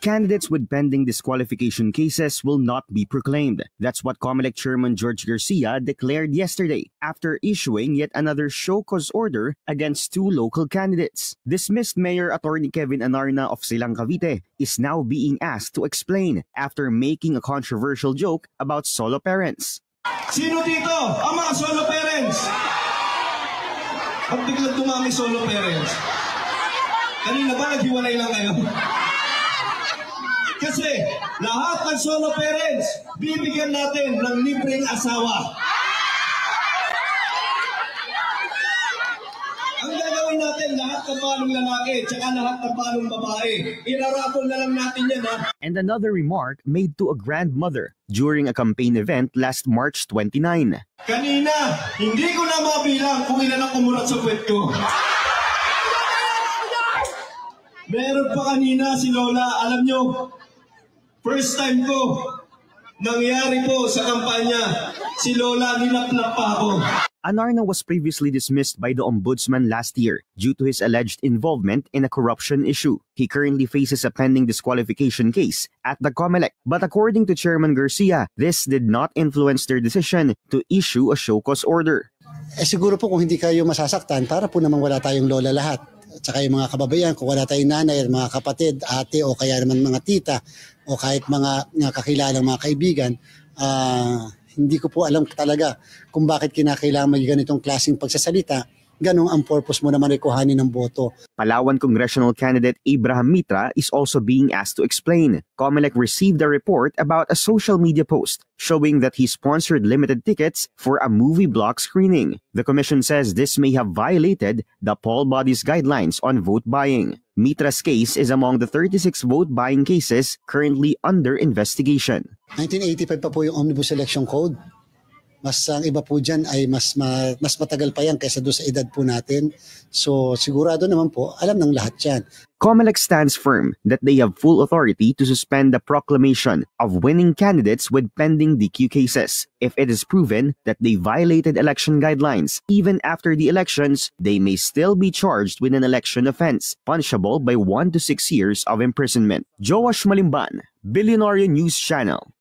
Candidates with pending disqualification cases will not be proclaimed. That's what COMELEC Chairman George Garcia declared yesterday after issuing yet another show cause order against two local candidates. Dismissed Mayor Attorney Kevin Anarna of Silang Cavite is now being asked to explain after making a controversial joke about solo parents. Sino dito ang mga solo parents? At biglang dumami solo parents. Kanina ba naghiwalay lang kayo? Kasi lahat ng solo parents, bibigyan natin ng libreng asawa. Ang gagawin natin, lahat ng palong lalaki, tsaka lahat ng palong babae. Irarapol na lang natin yan, ha? And another remark made to a grandmother during a campaign event last March 29. Kanina, hindi ko na mabilang kung ilan ang kumurat sa puwet ko. Meron pa kanina si Lola, alam nyo, first time ko, nangyari po sa kampanya, si Lola nilaplap pa ako. Anarna was previously dismissed by the Ombudsman last year due to his alleged involvement in a corruption issue. He currently faces a pending disqualification case at the COMELEC. But according to Chairman Garcia, this did not influence their decision to issue a show cause order. Siguro po kung hindi kayo masasaktan, para po naman wala tayong lola lahat. At saka yung mga kababayan, kung wala tayong nanay, mga kapatid, ate o kaya naman mga tita o kahit mga kakilalang mga kaibigan, hindi ko po alam talaga kung bakit kinakailangan may ganitong klaseng pagsasalita. Ganong ang purpose mo naman ay kuhanin ng boto. Palawan congressional candidate Abraham Mitra is also being asked to explain. COMELEC received a report about a social media post showing that he sponsored limited tickets for a movie block screening. The commission says this may have violated the poll body's guidelines on vote buying. Mitra's case is among the 36 vote buying cases currently under investigation. 1985 pa po yung Omnibus Election Code. Mas ang iba po dyan ay mas matagal pa yan kaysa doon sa edad po natin. So sigurado naman po, alam ng lahat yan. COMELEC stands firm that they have full authority to suspend the proclamation of winning candidates with pending DQ cases. If it is proven that they violated election guidelines, even after the elections, they may still be charged with an election offense, punishable by 1 to 6 years of imprisonment. Joash Malimban, Billionaire News Channel.